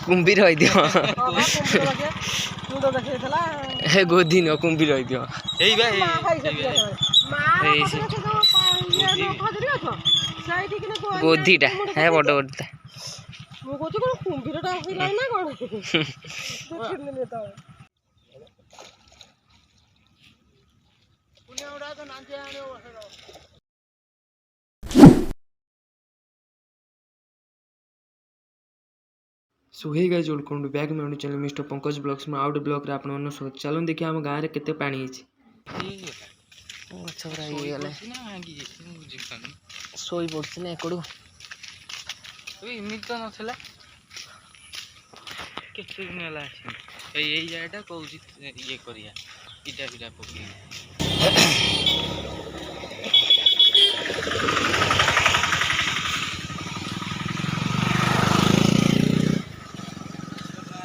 କୁମ୍ଭୀର ହେଇଥିବ ହେ ଗୋଧି ନୁହଁ କୁମ୍ଭୀର ହେଇଥିବ ଗୋଧିଟା ହେ ବଡ଼ ବଡ଼ଟା ମୁଁ କହୁଛି କଣ କୁମ୍ଭୀରଟା ହେଇଲାଣି ନା କଣ so hey guys welcome to back my channel mister Pankaj blogs में आउट ब्लॉग रे आपन स्वागत। चलो देखिए हम गाँव में केते पानी सोई पड़ती ना एकड़ू एमती तो नाला केते दिन है यही जगह कौन ये करिया इटा पिटा पकड़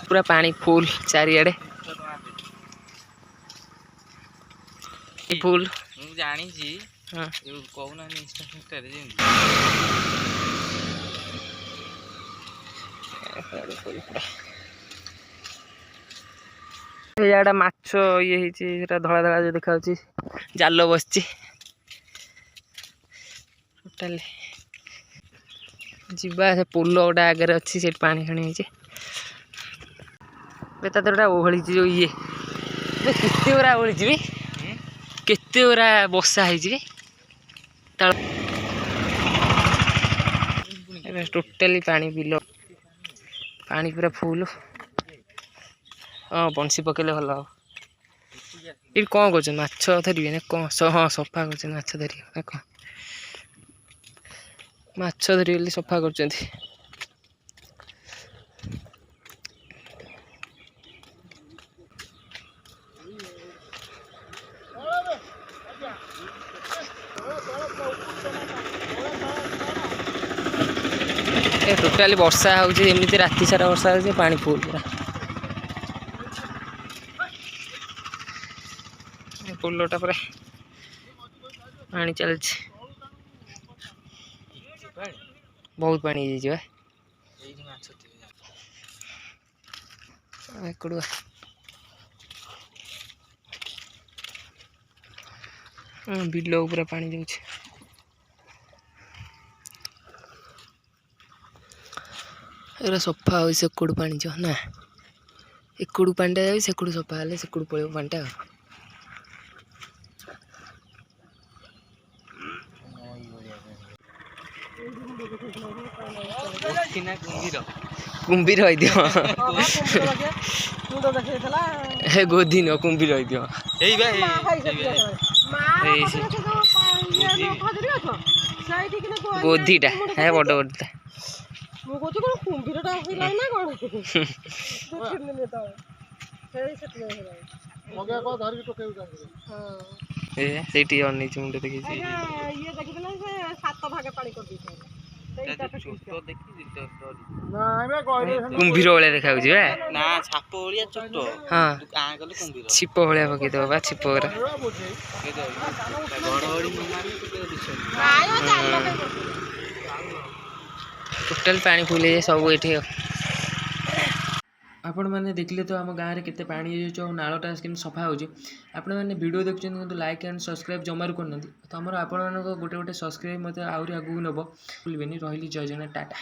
पूरा पानी फुल चारिआडे फुल मु जानी जी हां ये कहूना इंस्टा रे जे याडा माछ ये हिची सेटा धळा धळा जो देखाउची जाल बसची टोटल जिबा से पुल गोटा आगे अच्छी से पानी खानी हिची बेता तोरा ओहली जो ये केते ओरा ओहली जी केते ओरा बसा है जी टोटली पानी बिलो पानी पूरा फुल हाँ बंसी पकेले भल ये कौन कर माछ धरिए ना कौन हाँ सफा कर माछ धरिए ना कौन माछ धरिए सफा कर टोटाली वर्षा होमती राति सारा वर्षा हो पानी फुल पूरा पुलटा पूरा पानी चलती बहुत पानी बिल पूरा पानी जाऊँ सफा हो सेकड़ू पानी जो ना एकड़ू पानीटा जाए सेकड़ू सफा हेल्ले सेकड़ू पड़े पानीटा कुम्भीर ହେଇଥିବ ହେ ଗୋଧି ନୁହଁ କୁମ୍ଭୀର ହେଇଥିବ ଗୋଧିଟା ହେ ବଡ଼ ବଡ଼ଟା ମୁଁ କହୁଛି କଣ କୁମ୍ଭୀରଟା ହେଇଲାଣି ନା କଣ ସେଇଠି ଅନେଇଛି ମୁଣ୍ଡ ଦେଖିଛି ଇଏ ଦେଖିଥିଲେ ସେ 7 ଭାଗ ପାଣି କରିଦେଇଥାନ୍ତେ କୁମ୍ଭୀର ଭଳିଆ ଦେଖାଯାଉଛି ନା ଛାପ ଭଳିଆ ଛୋଟ ହଁ ଗାଁ ଗଲେ କୁମ୍ଭୀର ଛିପ ଭଳିଆ ପକେଇଦବ ବା ଛିପ ଗୁରା टोटल पानी फुल सब ये आपण मैंने देखले तो आम गाँव में केते पानी नालटा केमती सफा हो वीडियो देखते लाइक एंड सब्सक्राइब जमार करना तो आमर आपण गोटे गोटे सब्सक्राइब मत आहरी आगू नब भूलें रही जय जगन्नाथ टाटा।